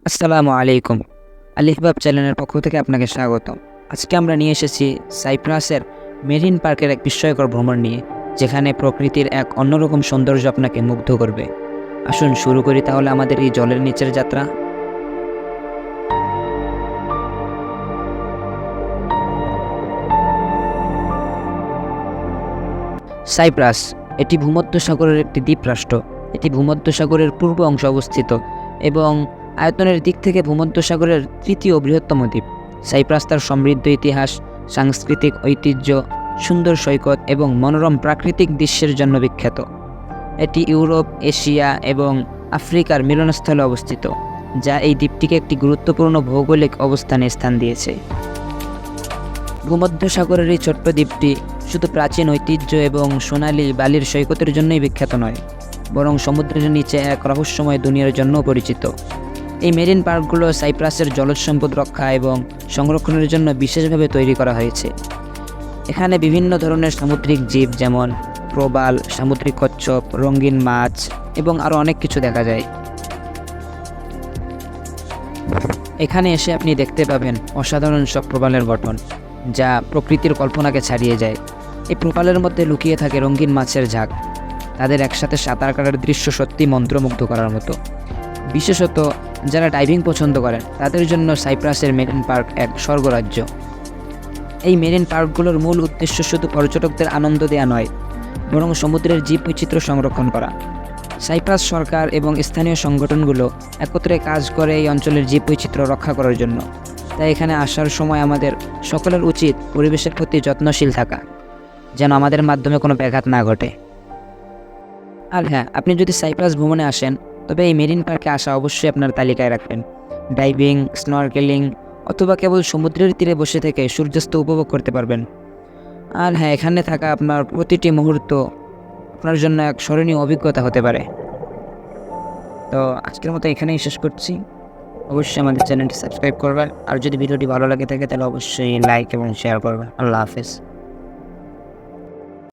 আসসালামু আলাইকুম। আলিফবাব চ্যানেলের পক্ষ থেকে আপনাকে স্বাগতম। আজকে আমরা নিয়ে এসেছি সাইপ্রাসের মেরিন পার্কের এক বিস্ময়কর ভ্রমণ নিয়ে, যেখানে প্রকৃতির এক অন্যরকম সৌন্দর্য আপনাকে মুগ্ধ করবে। আসুন শুরু করি তাহলে আমাদের এই জলের নিচের যাত্রা। সাইপ্রাস এটি ভূমধ্যসাগরের একটি দ্বীপরাষ্ট্র। এটি ভূমধ্যসাগরের পূর্ব অংশে অবস্থিত এবং আয়তনের দিক থেকে ভূমধ্যসাগরের তৃতীয় বৃহত্তম দ্বীপ। সাইপ্রাস তার সমৃদ্ধ ইতিহাস, সাংস্কৃতিক ঐতিহ্য, সুন্দর সৈকত এবং মনোরম প্রাকৃতিক দৃশ্যের জন্য বিখ্যাত। এটি ইউরোপ, এশিয়া এবং আফ্রিকার মিলনস্থলে অবস্থিত, যা এই দ্বীপটিকে একটি গুরুত্বপূর্ণ ভৌগোলিক অবস্থানে স্থান দিয়েছে। ভূমধ্যসাগরের এই ছোট্ট দ্বীপটি শুধু প্রাচীন ঐতিহ্য এবং সোনালি বালির সৈকতের জন্যই বিখ্যাত নয়, বরং সমুদ্রের নিচে এক রহস্যময় দুনিয়ার জন্যও পরিচিত। এই মেরিন পার্কগুলো সাইপ্রাসের জলজ সম্পদ রক্ষা এবং সংরক্ষণের জন্য বিশেষভাবে তৈরি করা হয়েছে। এখানে বিভিন্ন ধরনের সামুদ্রিক জীব যেমন প্রবাল, সামুদ্রিক কচ্ছপ, রঙিন মাছ এবং আরও অনেক কিছু দেখা যায়। এখানে এসে আপনি দেখতে পাবেন অসাধারণ সব প্রবালের গঠন, যা প্রকৃতির কল্পনাকে ছাড়িয়ে যায়। এই প্রবালের মধ্যে লুকিয়ে থাকে রঙিন মাছের ঝাঁক। তাদের একসাথে সাঁতার কাটার দৃশ্য সত্যি মন্ত্রমুগ্ধ করার মতো। বিশেষত যারা ডাইভিং পছন্দ করেন তাদের জন্য সাইপ্রাসের মেরিন পার্ক এক স্বর্গরাজ্য। এই মেরিন পার্কগুলোর মূল উদ্দেশ্য শুধু পর্যটকদের আনন্দ দেওয়া নয়, বরং সমুদ্রের জীববৈচিত্র্য সংরক্ষণ করা। সাইপ্রাস সরকার এবং স্থানীয় সংগঠনগুলো একত্রে কাজ করে এই অঞ্চলের জীববৈচিত্র্য রক্ষা করার জন্য। তাই এখানে আসার সময় আমাদের সকলের উচিত পরিবেশের প্রতি যত্নশীল থাকা, যেন আমাদের মাধ্যমে কোনো ব্যাঘাত না ঘটে। আর হ্যাঁ, আপনি যদি সাইপ্রাস ভ্রমণে আসেন তবে এই মেরিন পার্কে আসা অবশ্যই আপনার তালিকায় রাখবেন। ডাইভিং, স্নরকেলিং অথবা কেবল সমুদ্রের তীরে বসে থেকে সূর্যাস্ত উপভোগ করতে পারবেন। আর হ্যাঁ, এখানে থাকা আপনার প্রতিটি মুহূর্ত আপনার জন্য এক স্মরণীয় অভিজ্ঞতা হতে পারে। তো আজকের মতো এখানেই শেষ করছি। অবশ্যই আমাদের চ্যানেলটি সাবস্ক্রাইব করবেন, আর যদি ভিডিওটি ভালো লাগে থাকে তাহলে অবশ্যই লাইক এবং শেয়ার করবেন। আল্লাহ হাফেজ।